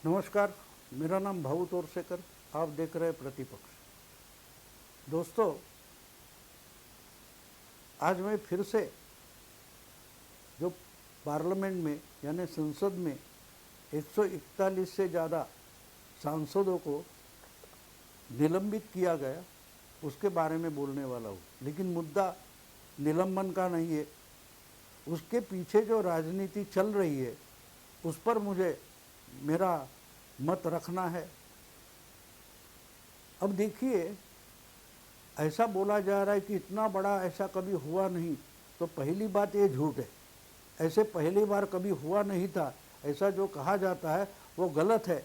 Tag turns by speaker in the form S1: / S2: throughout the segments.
S1: नमस्कार, मेरा नाम भाऊ तोरसेकर। आप देख रहे हैं प्रतिपक्ष। दोस्तों, आज मैं फिर से जो पार्लियामेंट में यानी संसद में 141 से ज़्यादा सांसदों को निलंबित किया गया उसके बारे में बोलने वाला हूँ। लेकिन मुद्दा निलंबन का नहीं है, उसके पीछे जो राजनीति चल रही है उस पर मुझे मेरा मत रखना है। अब देखिए, ऐसा बोला जा रहा है कि इतना बड़ा ऐसा कभी हुआ नहीं, तो पहली बात ये झूठ है। ऐसे पहली बार कभी हुआ नहीं था, ऐसा जो कहा जाता है वो गलत है।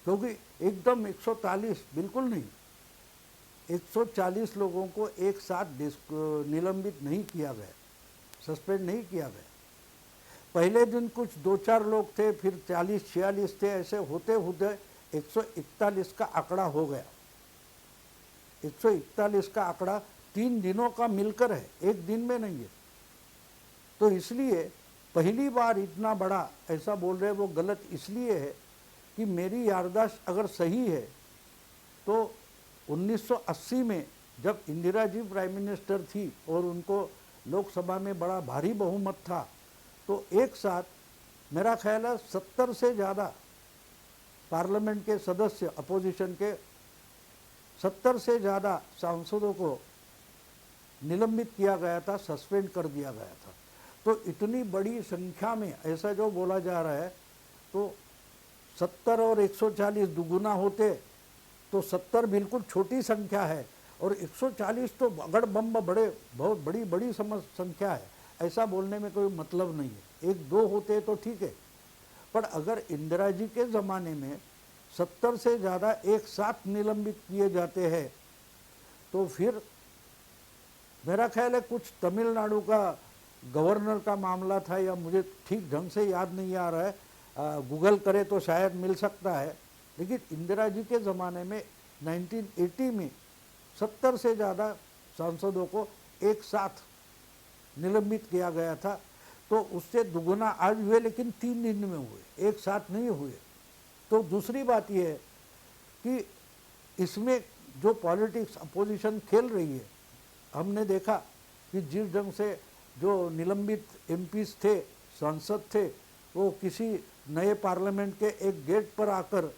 S1: क्योंकि एकदम 140 बिल्कुल नहीं, 140 लोगों को एक साथ निलंबित नहीं किया गया, सस्पेंड नहीं किया गया। पहले दिन कुछ 2-4 लोग थे, फिर 40-46 थे, ऐसे होते होते 141 का आंकड़ा हो गया। 141 का आंकड़ा 3 दिनों का मिलकर है, एक दिन में नहीं है। तो इसलिए पहली बार इतना बड़ा ऐसा बोल रहे, वो गलत इसलिए है कि मेरी याददाश्त अगर सही है तो 1980 में जब इंदिरा जी प्राइम मिनिस्टर थी और उनको लोकसभा में बड़ा भारी बहुमत था, तो एक साथ मेरा ख्याल है 70 से ज़्यादा पार्लियामेंट के सदस्य, अपोजिशन के 70 से ज़्यादा सांसदों को निलंबित किया गया था, सस्पेंड कर दिया गया था। तो इतनी बड़ी संख्या में ऐसा जो बोला जा रहा है, तो 70 और 140 दुगुना होते तो 70 बिल्कुल छोटी संख्या है और 140 तो अगड़ बम्ब बड़े बहुत बड़ी संख्या है। ऐसा बोलने में कोई मतलब नहीं है। 1-2 होते तो ठीक है, पर अगर इंदिरा जी के ज़माने में 70 से ज़्यादा एक साथ निलंबित किए जाते हैं, तो फिर मेरा ख्याल है कुछ तमिलनाडु का गवर्नर का मामला था, या मुझे ठीक ढंग से याद नहीं आ रहा है, गूगल करे तो शायद मिल सकता है। लेकिन इंदिरा जी के ज़माने में 1980 में 70 से ज़्यादा सांसदों को एक साथ निलंबित किया गया था। तो उससे दुगुना आज हुए, लेकिन 3 दिन में हुए, एक साथ नहीं हुए। तो दूसरी बात यह है कि इसमें जो पॉलिटिक्स अपोजिशन खेल रही है, हमने देखा कि जिस ढंग से जो निलंबित एमपीज थे, सांसद थे, वो किसी नए पार्लियामेंट के एक गेट पर आकर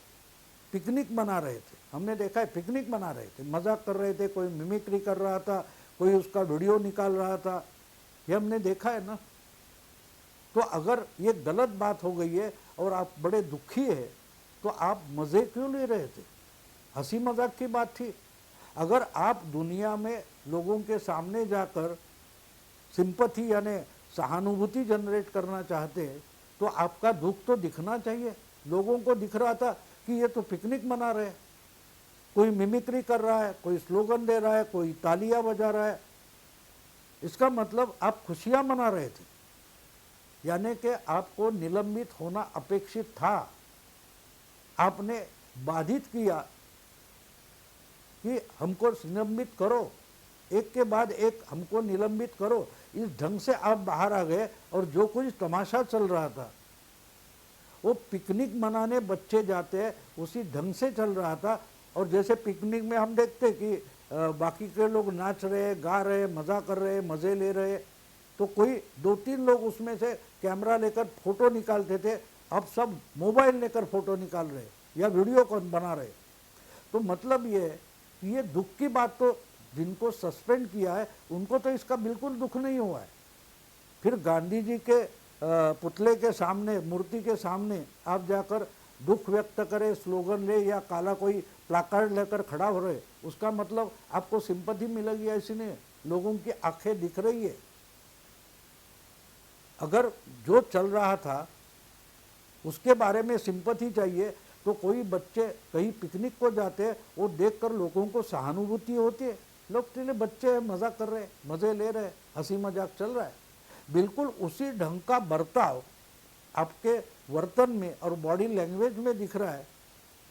S1: पिकनिक मना रहे थे। हमने देखा है, पिकनिक मना रहे थे, मजाक कर रहे थे, कोई मिमिक्री कर रहा था, कोई उसका वीडियो निकाल रहा था, ये हमने देखा है ना। तो अगर ये गलत बात हो गई है और आप बड़े दुखी है, तो आप मज़े क्यों ले रहे थे? हंसी मजाक की बात थी। अगर आप दुनिया में लोगों के सामने जाकर सिंपैथी यानी सहानुभूति जनरेट करना चाहते हैं, तो आपका दुख तो दिखना चाहिए। लोगों को दिख रहा था कि ये तो पिकनिक मना रहे हैं, कोई मिमिक्री कर रहा है, कोई स्लोगन दे रहा है, कोई तालियां बजा रहा है। इसका मतलब आप खुशियां मना रहे थे, यानी कि आपको निलंबित होना अपेक्षित था। आपने बाधित किया कि हमको निलंबित करो, एक के बाद एक हमको निलंबित करो। इस ढंग से आप बाहर आ गए और जो कुछ तमाशा चल रहा था, वो पिकनिक मनाने बच्चे जाते हैं उसी ढंग से चल रहा था। और जैसे पिकनिक में हम देखते कि बाकी के लोग नाच रहे, गा रहे, मज़ा कर रहे, मज़े ले रहे, तो कोई 2-3 लोग उसमें से कैमरा लेकर फ़ोटो निकालते थे। अब सब मोबाइल लेकर फ़ोटो निकाल रहे या वीडियो बना रहे। तो मतलब ये है कि ये दुख की बात, तो जिनको सस्पेंड किया है उनको तो इसका बिल्कुल दुख नहीं हुआ है। फिर गांधी जी के पुतले के सामने, मूर्ति के सामने आप जाकर दुख व्यक्त करें, स्लोगन ले या काला कोई प्लाकार्ड लेकर खड़ा हो रहे, उसका मतलब आपको सिंपैथी मिलेगी ऐसी नहीं। लोगों की आंखें दिख रही है। अगर जो चल रहा था उसके बारे में सिंपैथी चाहिए, तो कोई बच्चे कहीं पिकनिक को जाते हैं, वो देखकर लोगों को सहानुभूति होती है। लोग तेरे बच्चे मज़ा कर रहे, मज़े ले रहे, हंसी मजाक चल रहा है। बिल्कुल उसी ढंग का बर्ताव आपके वर्तन में और बॉडी लैंग्वेज में दिख रहा है,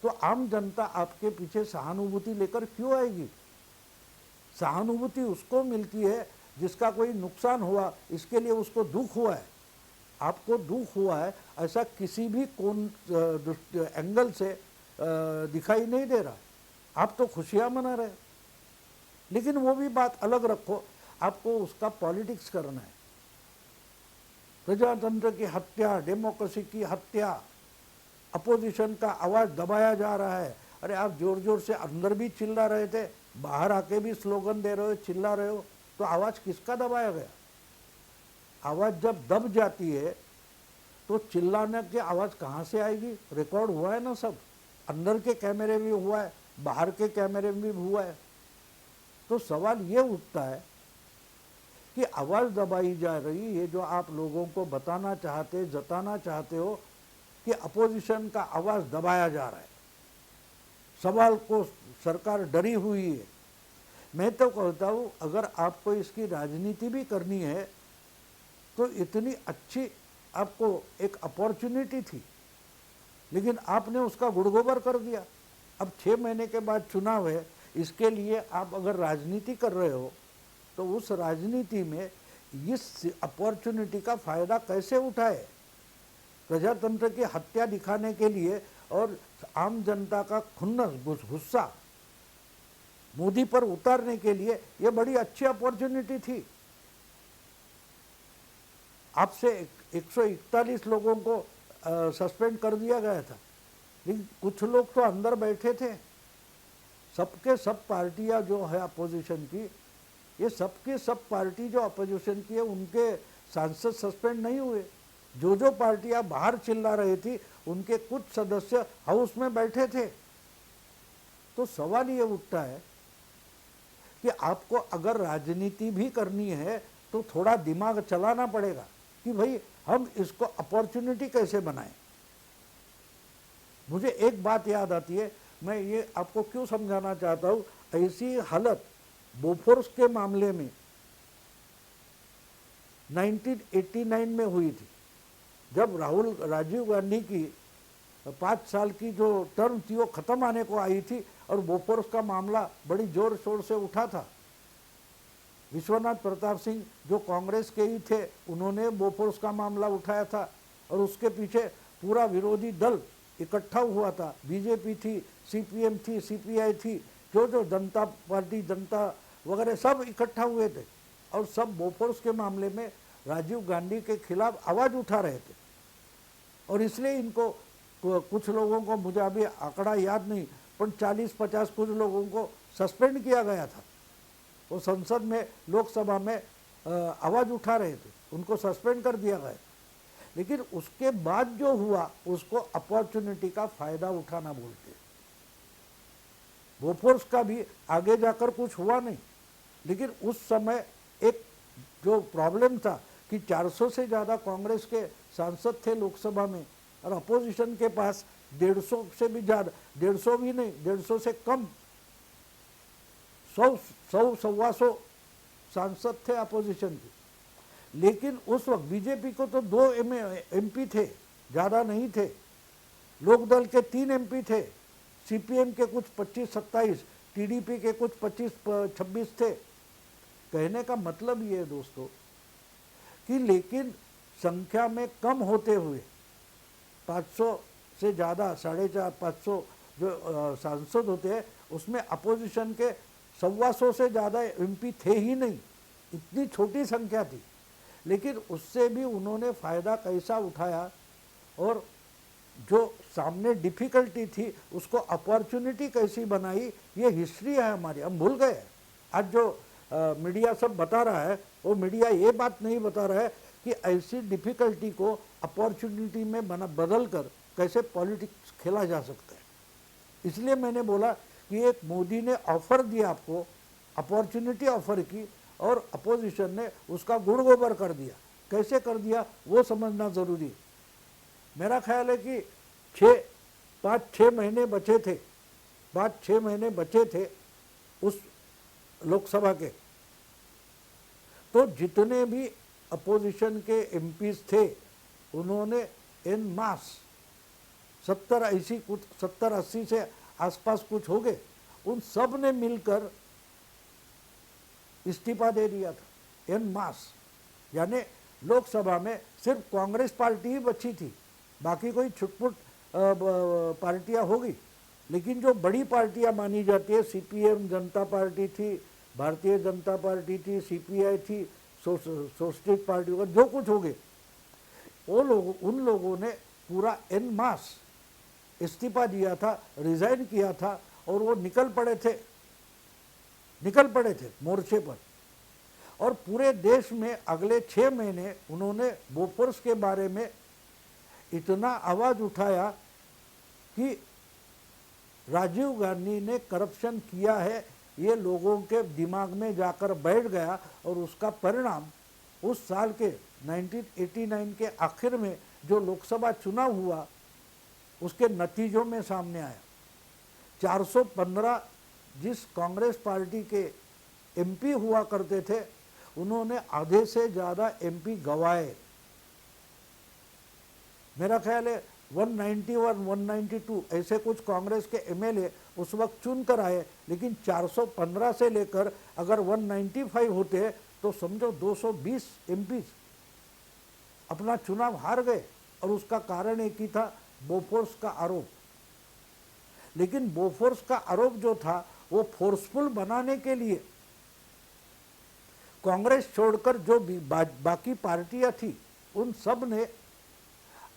S1: तो आम जनता आपके पीछे सहानुभूति लेकर क्यों आएगी? सहानुभूति उसको मिलती है जिसका कोई नुकसान हुआ, इसके लिए उसको दुख हुआ है। आपको दुख हुआ है ऐसा किसी भी एंगल से दिखाई नहीं दे रहा। आप तो खुशियां मना रहे। लेकिन वो भी बात अलग रखो, आपको उसका पॉलिटिक्स करना है। प्रजातंत्र की हत्या, डेमोक्रेसी की हत्या, अपोजिशन का आवाज दबाया जा रहा है। अरे आप जोर जोर से अंदर भी चिल्ला रहे थे, बाहर आके भी स्लोगन दे रहे हो, चिल्ला रहे हो, तो आवाज किसका दबाया गया? आवाज जब दब जाती है तो चिल्लाने की आवाज कहाँ से आएगी? रिकॉर्ड हुआ है ना सब, अंदर के कैमरे में हुआ है, बाहर के कैमरे में भी हुआ है। तो सवाल ये उठता है कि आवाज दबाई जा रही है, जो आप लोगों को बताना चाहते, जताना चाहते हो कि अपोजिशन का आवाज दबाया जा रहा है, सवाल को सरकार डरी हुई है। मैं तो कहता हूं अगर आपको इसकी राजनीति भी करनी है तो इतनी अच्छी आपको एक अपॉर्चुनिटी थी, लेकिन आपने उसका गुड़गोबर कर दिया। अब 6 महीने के बाद चुनाव है, इसके लिए आप अगर राजनीति कर रहे हो तो उस राजनीति में इस अपॉर्चुनिटी का फायदा कैसे उठाए? प्रजातंत्र की हत्या दिखाने के लिए और आम जनता का खुन्नस गुस्सा मोदी पर उतारने के लिए यह बड़ी अच्छी अपॉर्चुनिटी थी। आपसे 141 लोगों को सस्पेंड कर दिया गया था, लेकिन कुछ लोग तो अंदर बैठे थे। सबके सब पार्टियां जो है अपोजिशन की, ये सबके सब पार्टी जो अपोजिशन की है उनके सांसद सस्पेंड नहीं हुए। जो पार्टियां बाहर चिल्ला रही थी उनके कुछ सदस्य हाउस में बैठे थे। तो सवाल ये उठता है कि आपको अगर राजनीति भी करनी है तो थोड़ा दिमाग चलाना पड़ेगा कि भाई हम इसको अपॉर्चुनिटी कैसे बनाएं। मुझे एक बात याद आती है, मैं ये आपको क्यों समझाना चाहता हूं। ऐसी हालत बोफोर्स के मामले में 1989 में हुई थी, जब राजीव गांधी की 5 साल की जो टर्म थी वो खत्म आने को आई थी और बोफोर्स का मामला बड़ी जोर शोर से उठा था। विश्वनाथ प्रताप सिंह जो कांग्रेस के ही थे, उन्होंने बोफोर्स का मामला उठाया था और उसके पीछे पूरा विरोधी दल इकट्ठा हुआ था। बीजेपी थी, सीपीएम थी, सीपीआई थी, जो जनता पार्टी, जनता वगैरह सब इकट्ठा हुए थे और सब बोफोर्स के मामले में राजीव गांधी के खिलाफ आवाज उठा रहे थे। और इसलिए इनको कुछ लोगों को, मुझे अभी आंकड़ा याद नहीं, पर 40-50 कुछ लोगों को सस्पेंड किया गया था। वो संसद में, लोकसभा में आवाज उठा रहे थे, उनको सस्पेंड कर दिया गया। लेकिन उसके बाद जो हुआ उसको अपॉर्चुनिटी का फायदा उठाना बोलते हैं। बोफोर्स का भी आगे जाकर कुछ हुआ नहीं, लेकिन उस समय एक जो प्रॉब्लम था कि 400 से ज़्यादा कांग्रेस के सांसद थे लोकसभा में और अपोजिशन के पास 150 से भी ज़्यादा, 150 भी नहीं, 150 से कम 100-125 सांसद थे अपोजिशन के। लेकिन उस वक्त बीजेपी को तो 2 एमपी थे, ज़्यादा नहीं थे। लोकदल के 3 एमपी थे, सीपीएम के कुछ 25-27, टीडीपी के कुछ 25-26 थे। कहने का मतलब ये है दोस्तों कि लेकिन संख्या में कम होते हुए 500 से ज़्यादा, 450-500 जो सांसद होते हैं उसमें अपोजिशन के 125 से ज़्यादा एमपी थे ही नहीं। इतनी छोटी संख्या थी, लेकिन उससे भी उन्होंने फ़ायदा कैसा उठाया और जो सामने डिफ़िकल्टी थी उसको अपॉर्चुनिटी कैसी बनाई, ये हिस्ट्री है हमारी, हम भूल गए। आज जो मीडिया सब बता रहा है वो मीडिया ये बात नहीं बता रहा है कि ऐसी डिफ़िकल्टी को अपॉर्चुनिटी में बदल कर कैसे पॉलिटिक्स खेला जा सकता है। इसलिए मैंने बोला कि एक मोदी ने ऑफर दिया, आपको अपॉर्चुनिटी ऑफर की और अपोजिशन ने उसका गुड़गोबर कर दिया। कैसे कर दिया वो समझना ज़रूरी है। मेरा ख्याल है कि 5-6 महीने बचे थे, 5-6 महीने बचे थे उस लोकसभा के, तो जितने भी अपोजिशन के एमपीज थे उन्होंने एन मास 70-80 से आसपास कुछ हो गए, उन सब ने मिलकर इस्तीफा दे दिया था एन मास। यानी लोकसभा में सिर्फ कांग्रेस पार्टी ही बची थी, बाकी कोई छुटपुट पार्टियां होगी। लेकिन जो बड़ी पार्टियां मानी जाती है, सीपीएम जनता पार्टी थी, भारतीय जनता पार्टी थी, सीपीआई थी, सोशलिस्ट पार्टी वगैरह जो कुछ हो गए, वो लोग, उन लोगों ने पूरा एन मास इस्तीफा दिया था, रिजाइन किया था, और वो निकल पड़े थे मोर्चे पर। और पूरे देश में अगले 6 महीने उन्होंने बोफोर्स के बारे में इतना आवाज उठाया कि राजीव गांधी ने करप्शन किया है, ये लोगों के दिमाग में जाकर बैठ गया। और उसका परिणाम उस साल के 1989 के आखिर में जो लोकसभा चुनाव हुआ, उसके नतीजों में सामने आया। 415 जिस कांग्रेस पार्टी के एमपी हुआ करते थे, उन्होंने आधे से ज़्यादा एमपी गंवाए। मेरा ख्याल है 191, 192 ऐसे कुछ कांग्रेस के एमएलए उस वक्त चुन कर आए, लेकिन 415 से लेकर अगर 195 होते तो समझो 220 एमपी अपना चुनाव हार गए। और उसका कारण एक ही था, बोफोर्स का आरोप। लेकिन बोफोर्स का आरोप जो था वो फोर्सफुल बनाने के लिए कांग्रेस छोड़कर जो बाकी पार्टियां थी, उन सब ने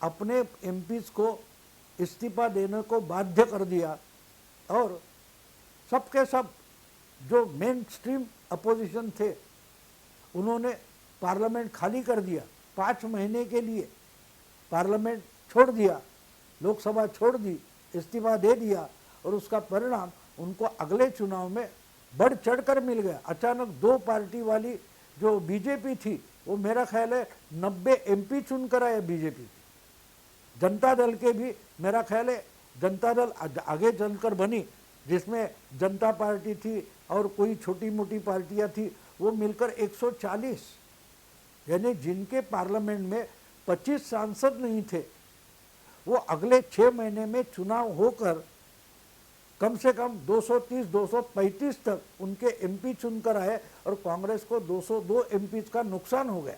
S1: अपने एमपीज को इस्तीफा देने को बाध्य कर दिया। और सबके सब जो मेन स्ट्रीम अपोजिशन थे, उन्होंने पार्लियामेंट खाली कर दिया। 5 महीने के लिए पार्लियामेंट छोड़ दिया, लोकसभा छोड़ दी, इस्तीफा दे दिया। और उसका परिणाम उनको अगले चुनाव में बढ़ चढ़कर मिल गया। अचानक 2 पार्टी वाली जो बीजेपी थी, वो मेरा ख्याल है 90 एमपी चुनकर आए बीजेपी। जनता दल के भी मेरा ख्याल है, जनता दल आगे चलकर बनी, जिसमें जनता पार्टी थी और कोई छोटी मोटी पार्टियां थी, वो मिलकर 140, यानी जिनके पार्लियामेंट में 25 सांसद नहीं थे, वो अगले 6 महीने में चुनाव होकर कम से कम 230, 235 तक उनके एमपी चुनकर आए। और कांग्रेस को 202 एमपी का नुकसान हो गया।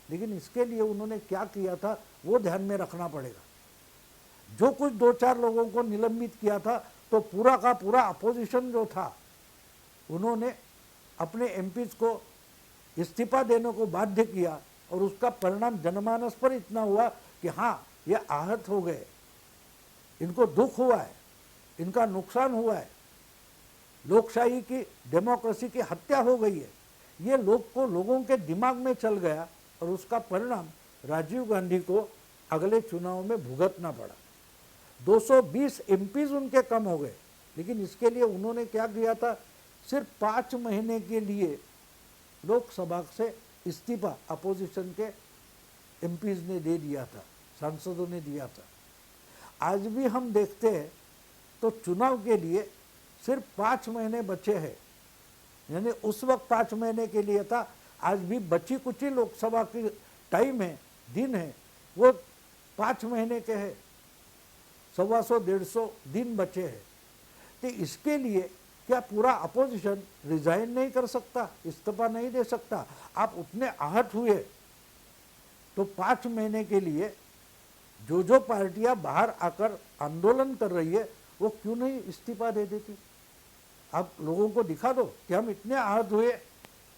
S1: लेकिन इसके लिए उन्होंने क्या किया था वो ध्यान में रखना पड़ेगा। जो कुछ 2-4 लोगों को निलंबित किया था, तो पूरा का पूरा अपोजिशन जो था, उन्होंने अपने एमपीज को इस्तीफा देने को बाध्य किया। और उसका परिणाम जनमानस पर इतना हुआ कि हाँ, ये आहत हो गए, इनको दुख हुआ है, इनका नुकसान हुआ है, लोकशाही की, डेमोक्रेसी की हत्या हो गई है। ये लोगों के दिमाग में चल गया। और उसका परिणाम राजीव गांधी को अगले चुनाव में भुगतना पड़ा। 220 एमपीज उनके कम हो गए। लेकिन इसके लिए उन्होंने क्या किया था, सिर्फ 5 महीने के लिए लोकसभा से इस्तीफा अपोजिशन के एमपीज ने दे दिया था, सांसदों ने दिया था। आज भी हम देखते हैं तो चुनाव के लिए सिर्फ 5 महीने बचे हैं, यानी उस वक्त 5 महीने के लिए था। आज भी बची कुची लोकसभा की टाइम है, दिन है, वो 5 महीने के हैं, 125-150 दिन बचे हैं। तो इसके लिए क्या पूरा अपोजिशन रिजाइन नहीं कर सकता, इस्तीफा नहीं दे सकता? आप उतने आहत हुए तो 5 महीने के लिए जो पार्टियां बाहर आकर आंदोलन कर रही है, वो क्यों नहीं इस्तीफा दे देती? आप लोगों को दिखा दो कि हम इतने आहत हुए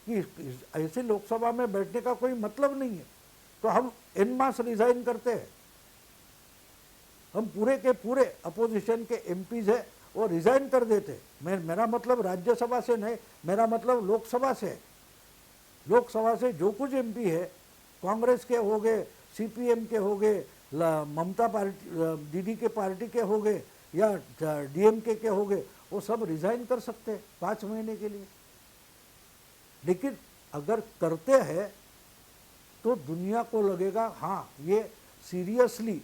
S1: कि ऐसे लोकसभा में बैठने का कोई मतलब नहीं है, तो हम एन मास रिजाइन करते हैं। हम पूरे के पूरे अपोजिशन के एमपीज है वो रिजाइन कर देते। मेरा मतलब राज्यसभा से नहीं, मेरा मतलब लोकसभा से। लोकसभा से जो कुछ एमपी है, कांग्रेस के हो गए, सीपीएम के हो गए, ममता पार्टी, दीदी के पार्टी के हो गए, या डीएमके के हो गए, वो सब रिजाइन कर सकते हैं 5 महीने के लिए। लेकिन अगर करते हैं तो दुनिया को लगेगा हाँ, ये सीरियसली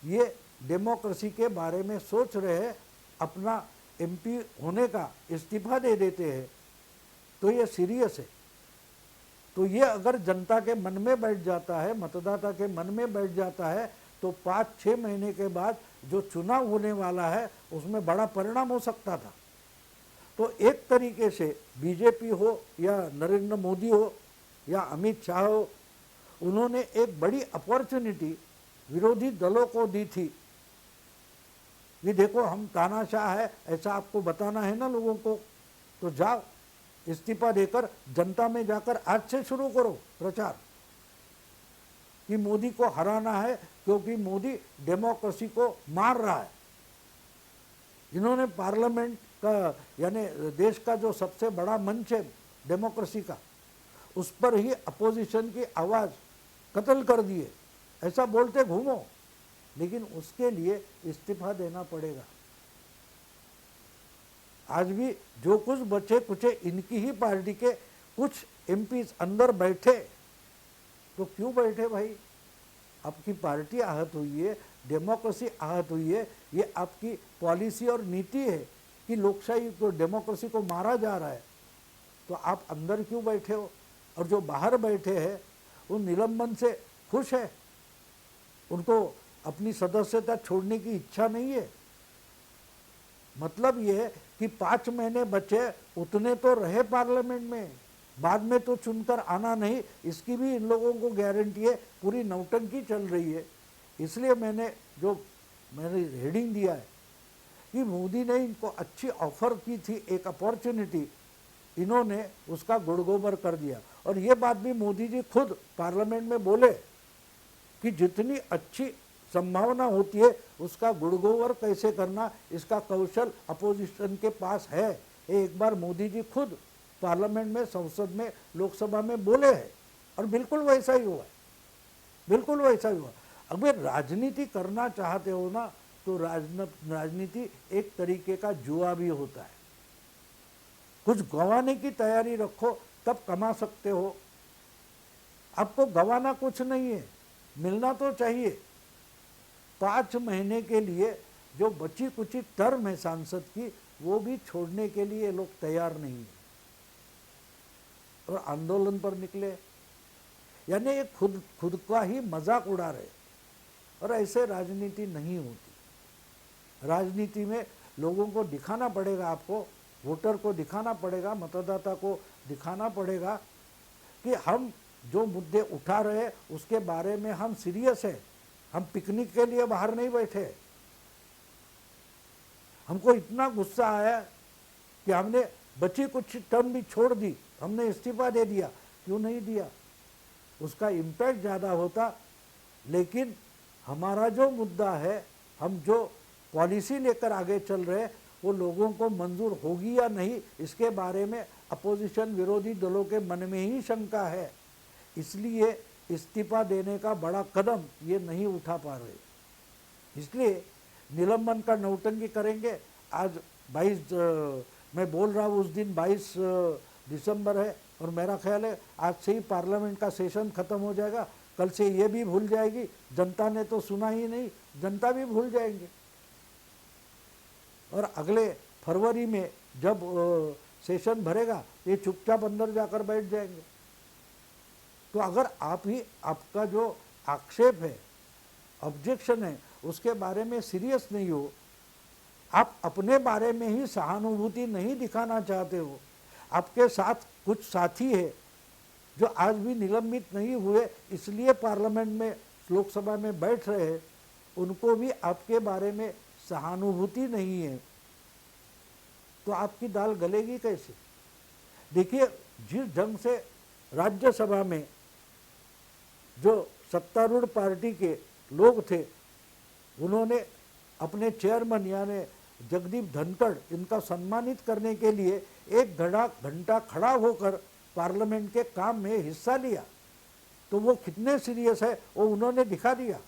S1: ये डेमोक्रेसी के बारे में सोच रहे हैं, अपना एमपी होने का इस्तीफा दे देते हैं, तो ये सीरियस है। तो ये अगर जनता के मन में बैठ जाता है, मतदाता के मन में बैठ जाता है, तो 5-6 महीने के बाद जो चुनाव होने वाला है उसमें बड़ा परिणाम हो सकता था। तो एक तरीके से बीजेपी हो या नरेंद्र मोदी हो या अमित शाह हो, उन्होंने एक बड़ी अपॉर्चुनिटी विरोधी दलों को दी थी कि देखो हम तानाशाह है, ऐसा आपको बताना है ना लोगों को, तो जाओ इस्तीफा देकर जनता में जाकर आज से शुरू करो प्रचार कि मोदी को हराना है, क्योंकि मोदी डेमोक्रेसी को मार रहा है। इन्होंने पार्लियामेंट का यानी देश का जो सबसे बड़ा मंच है डेमोक्रेसी का, उस पर ही अपोजिशन की आवाज़ कत्ल कर दिए, ऐसा बोलते घूमो, लेकिन उसके लिए इस्तीफा देना पड़ेगा। आज भी जो कुछ बचे कुछ इनकी ही पार्टी के कुछ एमपीज अंदर बैठे, तो क्यों बैठे भाई? आपकी पार्टी आहत हुई है, डेमोक्रेसी आहत हुई है, ये आपकी पॉलिसी और नीति है कि लोकशाही को, डेमोक्रेसी को मारा जा रहा है, तो आप अंदर क्यों बैठे हो? और जो बाहर बैठे हैं वो निलंबन से खुश है, उनको अपनी सदस्यता छोड़ने की इच्छा नहीं है। मतलब ये है कि 5 महीने बचे, उतने तो रहे पार्लियामेंट में, बाद में तो चुनकर आना नहीं, इसकी भी इन लोगों को गारंटी है। पूरी नौटंकी चल रही है। इसलिए मैंने हेडिंग दिया है कि मोदी ने इनको अच्छी ऑफर की थी, एक अपॉर्चुनिटी, इन्होंने उसका गुड़गोबर कर दिया। और ये बात भी मोदी जी खुद पार्लियामेंट में बोले कि जितनी अच्छी संभावना होती है उसका गुड़गोबर कैसे करना, इसका कौशल अपोजिशन के पास है। ये एक बार मोदी जी खुद पार्लियामेंट में, संसद में, लोकसभा में बोले हैं, और बिल्कुल वैसा ही हुआ है, बिल्कुल वैसा ही हुआ। अगर राजनीति करना चाहते हो ना, तो राजनीति एक तरीके का जुआ भी होता है। कुछ गंवाने की तैयारी रखो, तब कमा सकते हो। आपको गंवाना कुछ नहीं है, मिलना तो चाहिए। 5 महीने के लिए जो बची कुची टर्म है सांसद की, वो भी छोड़ने के लिए लोग तैयार नहीं है और आंदोलन पर निकले। यानी ये खुद का ही मजाक उड़ा रहे। और ऐसे राजनीति नहीं होती। राजनीति में लोगों को दिखाना पड़ेगा, आपको वोटर को दिखाना पड़ेगा, मतदाता को दिखाना पड़ेगा कि हम जो मुद्दे उठा रहे उसके बारे में हम सीरियस है। हम पिकनिक के लिए बाहर नहीं बैठे। हमको इतना गुस्सा आया कि हमने बची कुछ टर्म भी छोड़ दी, हमने इस्तीफा दे दिया। क्यों नहीं दिया? उसका इम्पैक्ट ज़्यादा होता। लेकिन हमारा जो मुद्दा है, हम जो पॉलिसी लेकर आगे चल रहे हैं, वो लोगों को मंजूर होगी या नहीं, इसके बारे में अपोजिशन, विरोधी दलों के मन में ही शंका है। इसलिए इस्तीफा देने का बड़ा कदम ये नहीं उठा पा रहे। इसलिए निलंबन का नौटंकी करेंगे। आज 22 मैं बोल रहा हूँ, उस दिन 22 दिसंबर है, और मेरा ख्याल है आज से ही पार्लियामेंट का सेशन खत्म हो जाएगा। कल से ये भी भूल जाएगी, जनता ने तो सुना ही नहीं, जनता भी भूल जाएंगे। और अगले फरवरी में जब सेशन भरेगा, ये चुपचाप अंदर जाकर बैठ जाएंगे। तो अगर आप ही, आपका जो आक्षेप है, ऑब्जेक्शन है, उसके बारे में सीरियस नहीं हो, आप अपने बारे में ही सहानुभूति नहीं दिखाना चाहते हो, आपके साथ कुछ साथी है जो आज भी निलंबित नहीं हुए, इसलिए पार्लियामेंट में, लोकसभा में बैठ रहे हैं, उनको भी आपके बारे में सहानुभूति नहीं है, तो आपकी दाल गलेगी कैसे? देखिए, जिस ढंग से राज्यसभा में जो सत्तारूढ़ पार्टी के लोग थे, उन्होंने अपने चेयरमैन यानी जगदीप धनखड़, इनका सम्मानित करने के लिए 1 घंटा खड़ा होकर पार्लियामेंट के काम में हिस्सा लिया, तो वो कितने सीरियस है वो उन्होंने दिखा दिया।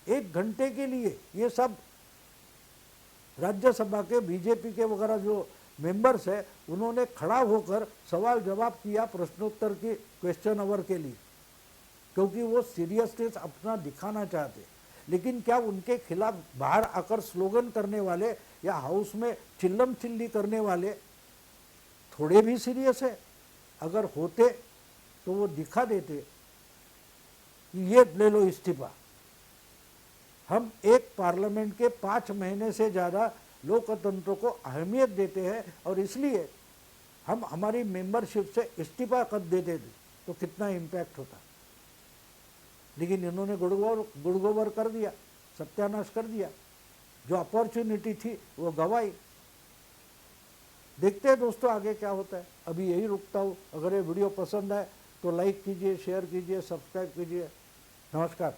S1: 1 घंटे के लिए ये सब राज्यसभा के बीजेपी के वगैरह जो मेंबर्स है, उन्होंने खड़ा होकर सवाल जवाब किया प्रश्नोत्तर की, क्वेश्चन आवर के लिए, क्योंकि वो सीरियसनेस अपना दिखाना चाहते। लेकिन क्या उनके खिलाफ बाहर आकर स्लोगन करने वाले या हाउस में चिल्लम चिल्ली करने वाले थोड़े भी सीरियस है? अगर होते तो वो दिखा देते कि ये ले लो इस्तीफा। हम एक पार्लियामेंट के 5 महीने से ज़्यादा लोकतंत्र को अहमियत देते हैं, और इसलिए हम हमारी मेंबरशिप से इस्तीफा कर देते थे। तो कितना इम्पैक्ट होता। लेकिन इन्होंने गुड़गोबर कर दिया, सत्यानाश कर दिया। जो अपॉर्चुनिटी थी वो गवाई। देखते हैं दोस्तों आगे क्या होता है। अभी यही रुकता हूँ। अगर ये वीडियो पसंद आए तो लाइक कीजिए, शेयर कीजिए, सब्सक्राइब कीजिए। नमस्कार।